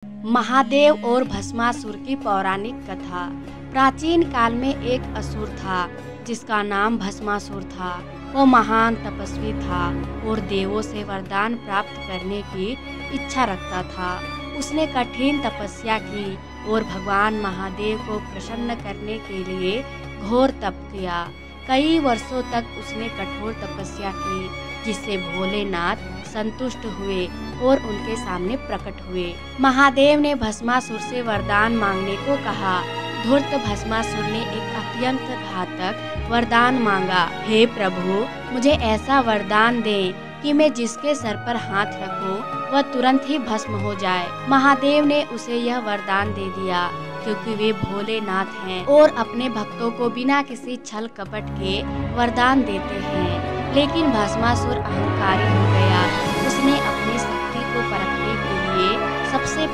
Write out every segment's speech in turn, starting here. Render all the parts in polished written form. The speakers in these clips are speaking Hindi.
महादेव और भस्मासुर की पौराणिक कथा। प्राचीन काल में एक असुर था जिसका नाम भस्मासुर था। वो महान तपस्वी था और देवों से वरदान प्राप्त करने की इच्छा रखता था। उसने कठिन तपस्या की और भगवान महादेव को प्रसन्न करने के लिए घोर तप किया। कई वर्षों तक उसने कठोर तपस्या की, जिससे भोलेनाथ संतुष्ट हुए और उनके सामने प्रकट हुए। महादेव ने भस्मासुर से वरदान मांगने को कहा। धूर्त भस्मासुर ने एक अत्यंत घातक वरदान मांगा। हे प्रभु, मुझे ऐसा वरदान दें कि मैं जिसके सर पर हाथ रखूं वह तुरंत ही भस्म हो जाए। महादेव ने उसे यह वरदान दे दिया क्योंकि वे भोलेनाथ हैं और अपने भक्तों को बिना किसी छल कपट के वरदान देते हैं। लेकिन भस्मासुर अहंकारी हो गया। उसने अपनी शक्ति को परखने के लिए सबसे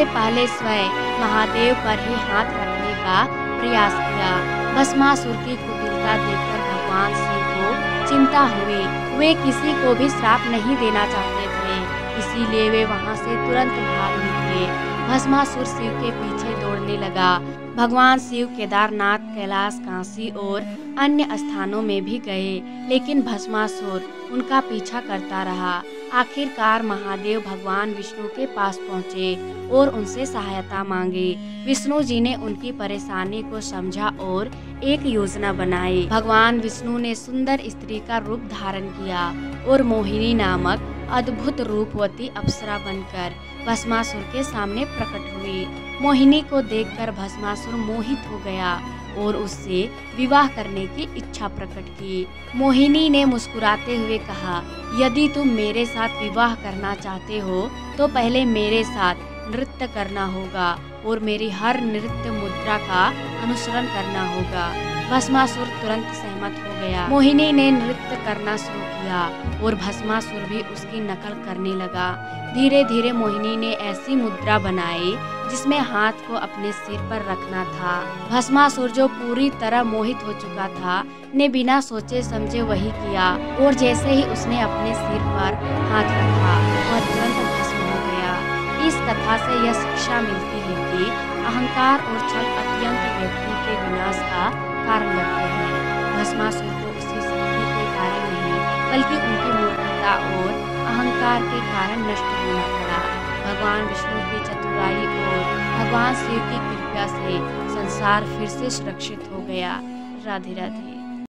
पहले स्वयं महादेव पर ही हाथ रखने का प्रयास किया। भस्मासुर की कुटिलता देखकर भगवान शिव को चिंता हुई। वे किसी को भी श्राप नहीं देना चाहते थे, इसीलिए वे वहां से तुरंत भाग निकले। भस्मासुर शिव के पीछे दौड़ने लगा। भगवान शिव केदारनाथ, कैलाश, काशी और अन्य स्थानों में भी गए, लेकिन भस्मासुर उनका पीछा करता रहा। आखिरकार महादेव भगवान विष्णु के पास पहुँचे और उनसे सहायता मांगी। विष्णु जी ने उनकी परेशानी को समझा और एक योजना बनाई। भगवान विष्णु ने सुंदर स्त्री का रूप धारण किया और मोहिनी नामक अद्भुत रूपवती अप्सरा बनकर भस्मासुर के सामने प्रकट हुई। मोहिनी को देखकर भस्मासुर मोहित हो गया और उससे विवाह करने की इच्छा प्रकट की। मोहिनी ने मुस्कुराते हुए कहा, यदि तुम मेरे साथ विवाह करना चाहते हो तो पहले मेरे साथ नृत्य करना होगा और मेरी हर नृत्य मुद्रा का अनुसरण करना होगा। भस्मासुर तुरंत सहमत हो गया। मोहिनी ने नृत्य करना शुरू किया और भस्मासुर भी उसकी नकल करने लगा। धीरे धीरे मोहिनी ने ऐसी मुद्रा बनाई जिसमें हाथ को अपने सिर पर रखना था। भस्मासुर, जो पूरी तरह मोहित हो चुका था, ने बिना सोचे समझे वही किया और जैसे ही उसने अपने सिर पर हाथ रखा वह तुरंत भस्म हो गया। इस कथा से यह शिक्षा मिलती है कि अहंकार और छल अत्यंत व्यक्ति के विनाश का कारण बनते हैं। भस्मासुर को उसकी शक्ति के कारण नहीं, बल्कि उनकी मूर्खता और अहंकार के कारण नष्ट होना पड़ा। भगवान विष्णु की चतुराई और भगवान शिव की कृपा से संसार फिर से सुरक्षित हो गया। राधे राधे।